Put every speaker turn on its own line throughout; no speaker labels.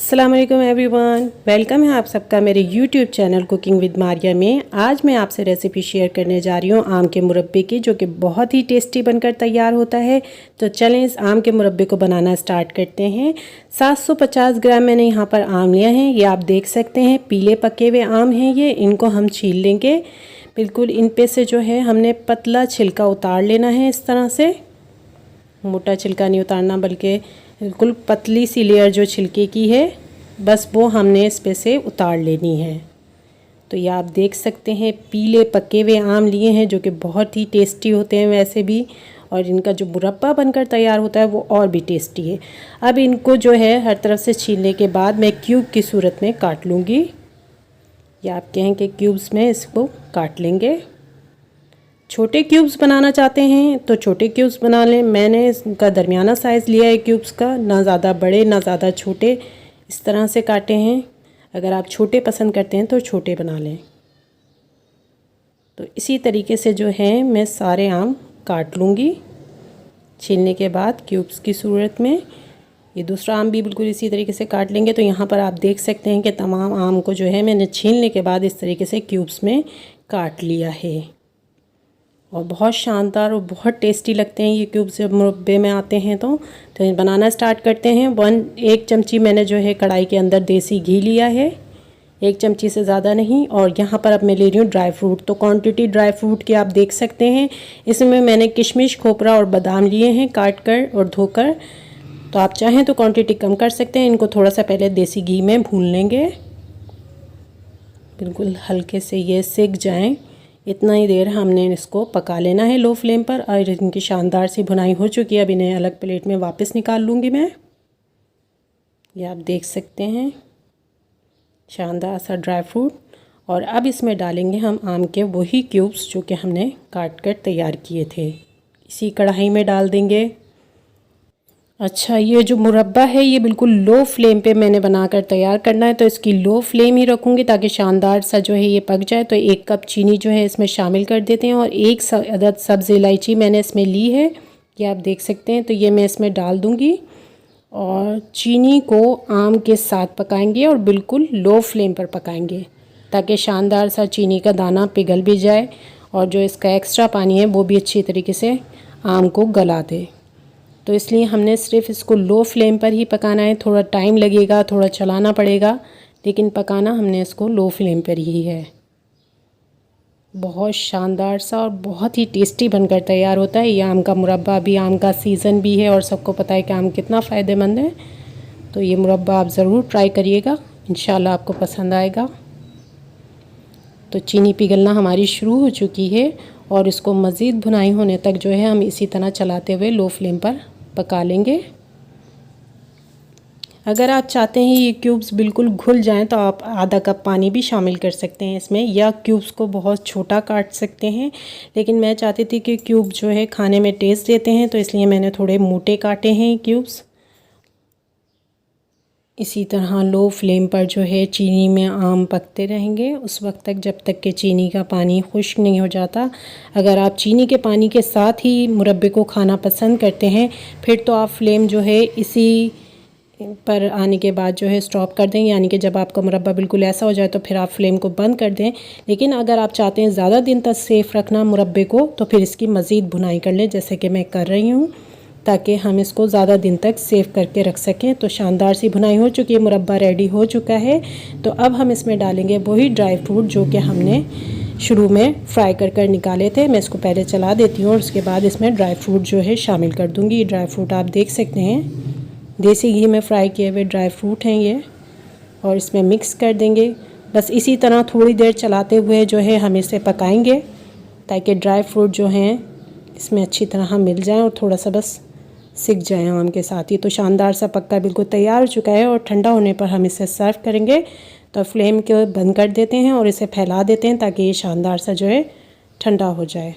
अस्सलाम वालेकुम everyone, welcome है आप सबका मेरे YouTube channel cooking with Maria में। आज मैं आपसे रेसिपी शेयर करने जा रही हूँ आम के मुरब्बे की, जो कि बहुत ही टेस्टी बनकर तैयार होता है। तो चलें इस आम के मुरब्बे को बनाना स्टार्ट करते हैं। 750 ग्राम मैंने यहाँ पर आम लिया है। ये आप देख सकते हैं पीले पके हुए आम हैं ये। इनको हम छील लेंगे। बिल्कुल इन पे से जो है हमने पतला छिलका उतार लेना है। इस तरह से मोटा छिलका नहीं उतारना, बल्कि बिल्कुल पतली सी लेयर जो छिलके की है बस वो हमने इस पे से उतार लेनी है। तो ये आप देख सकते हैं पीले पके हुए आम लिए हैं, जो कि बहुत ही टेस्टी होते हैं वैसे भी, और इनका जो मुरब्बा बनकर तैयार होता है वो और भी टेस्टी है। अब इनको जो है हर तरफ से छीलने के बाद मैं क्यूब की सूरत में काट लूँगी। या आप कहें कि क्यूब्स में इसको काट लेंगे। छोटे क्यूब्स बनाना चाहते हैं तो छोटे क्यूब्स बना लें। मैंने इसका दरमियाना साइज़ लिया है क्यूब्स का, ना ज़्यादा बड़े ना ज़्यादा छोटे, इस तरह से काटे हैं। अगर आप छोटे पसंद करते हैं तो छोटे बना लें। तो इसी तरीके से जो है मैं सारे आम काट लूँगी छीलने के बाद क्यूब्स की सूरत में। ये दूसरा आम भी बिल्कुल इसी तरीके से काट लेंगे। तो यहाँ पर आप देख सकते हैं कि तमाम आम को जो है मैंने छीलने के बाद इस तरीके से क्यूब्स में काट लिया है, और बहुत शानदार और बहुत टेस्टी लगते हैं ये क्यूब्स जब मुरब्बे में आते हैं। तो बनाना स्टार्ट करते हैं। 1 चमची मैंने जो है कढ़ाई के अंदर देसी घी लिया है, 1 चमची से ज़्यादा नहीं। और यहाँ पर अब मैं ले रही हूँ ड्राई फ्रूट। तो क्वांटिटी ड्राई फ्रूट की आप देख सकते हैं। इसमें मैंने किशमिश, खोपरा और बादाम लिए हैं काट कर और धोकर। तो आप चाहें तो क्वांटिटी कम कर सकते हैं। इनको थोड़ा सा पहले देसी घी में भून लेंगे, बिल्कुल हल्के से ये सिक जाएँ। इतना ही देर हमने इसको पका लेना है लो फ्लेम पर। और इनकी शानदार सी भुनाई हो चुकी है। अब इन्हें अलग प्लेट में वापस निकाल लूँगी मैं। ये आप देख सकते हैं शानदार सा ड्राई फ्रूट। और अब इसमें डालेंगे हम आम के वही क्यूब्स जो कि हमने काट कर तैयार किए थे, इसी कढ़ाई में डाल देंगे। अच्छा, ये जो मुरब्बा है ये बिल्कुल लो फ्लेम पे मैंने बनाकर तैयार करना है। तो इसकी लो फ्लेम ही रखूँगी ताकि शानदार सा जो है ये पक जाए। तो 1 कप चीनी जो है इसमें शामिल कर देते हैं, और 1 अदद सब्ज़ इलायची मैंने इसमें ली है, ये आप देख सकते हैं। तो ये मैं इसमें डाल दूँगी और चीनी को आम के साथ पकाएंगे और बिल्कुल लो फ्लेम पर पकाएंगे ताकि शानदार सा चीनी का दाना पिघल भी जाए, और जो इसका एक्स्ट्रा पानी है वो भी अच्छी तरीके से आम को गला दे। तो इसलिए हमने सिर्फ इसको लो फ्लेम पर ही पकाना है। थोड़ा टाइम लगेगा, थोड़ा चलाना पड़ेगा, लेकिन पकाना हमने इसको लो फ्लेम पर ही है। बहुत शानदार सा और बहुत ही टेस्टी बनकर तैयार होता है ये आम का मुरब्बा। अभी आम का सीज़न भी है और सबको पता है कि आम कितना फ़ायदेमंद है। तो ये मुरब्बा आप ज़रूर ट्राई करिएगा, इंशाल्लाह आपको पसंद आएगा। तो चीनी पिघलना हमारी शुरू हो चुकी है, और इसको मज़ीद भुनाई होने तक जो है हम इसी तरह चलाते हुए लो फ्लेम पर पका लेंगे। अगर आप चाहते हैं ये क्यूब्स बिल्कुल घुल जाएं तो आप आधा कप पानी भी शामिल कर सकते हैं इसमें, या क्यूब्स को बहुत छोटा काट सकते हैं। लेकिन मैं चाहती थी कि क्यूब जो है खाने में टेस्ट देते हैं, तो इसलिए मैंने थोड़े मोटे काटे हैं क्यूब्स। इसी तरह लो फ्लेम पर जो है चीनी में आम पकते रहेंगे उस वक्त तक जब तक कि चीनी का पानी खुश्क नहीं हो जाता। अगर आप चीनी के पानी के साथ ही मुरब्बे को खाना पसंद करते हैं फिर तो आप फ्लेम जो है इसी पर आने के बाद जो है स्टॉप कर दें, यानी कि जब आपका मुरब्बा बिल्कुल ऐसा हो जाए तो फिर आप फ्लेम को बंद कर दें। लेकिन अगर आप चाहते हैं ज़्यादा दिन तक सेफ़ रखना मुरब्बे को, तो फिर इसकी मज़ीद भुनाई कर लें, जैसे कि मैं कर रही हूँ, ताकि हम इसको ज़्यादा दिन तक सेव करके रख सकें। तो शानदार सी भुनाई हो चुकी है, मुरब्बा रेडी हो चुका है। तो अब हम इसमें डालेंगे वही ड्राई फ्रूट जो कि हमने शुरू में फ्राई कर निकाले थे। मैं इसको पहले चला देती हूँ और उसके बाद इसमें ड्राई फ्रूट जो है शामिल कर दूँगी। ड्राई फ्रूट आप देख सकते हैं देसी घी में फ्राई किए हुए ड्राई फ्रूट हैं ये, और इसमें मिक्स कर देंगे। बस इसी तरह थोड़ी देर चलाते हुए जो है हम इसे पकाएंगे ताकि ड्राई फ्रूट जो हैं इसमें अच्छी तरह मिल जाएं और थोड़ा सा बस सिक जाए आम के साथ ही। तो शानदार सा पक्का बिल्कुल तैयार हो चुका है, और ठंडा होने पर हम इसे सर्व करेंगे। तो फ्लेम को बंद कर देते हैं और इसे फैला देते हैं ताकि ये शानदार सा जो है ठंडा हो जाए।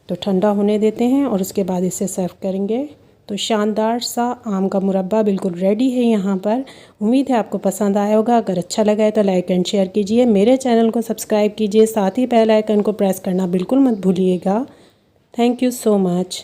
तो ठंडा होने देते हैं और उसके बाद इसे सर्व करेंगे। तो शानदार सा आम का मुरब्बा बिल्कुल रेडी है यहाँ पर। उम्मीद है आपको पसंद आया होगा। अगर अच्छा लगा है तो लाइक एंड शेयर कीजिए, मेरे चैनल को सब्सक्राइब कीजिए, साथ ही बेल आइकन को प्रेस करना बिल्कुल मत भूलिएगा। Thank you so much.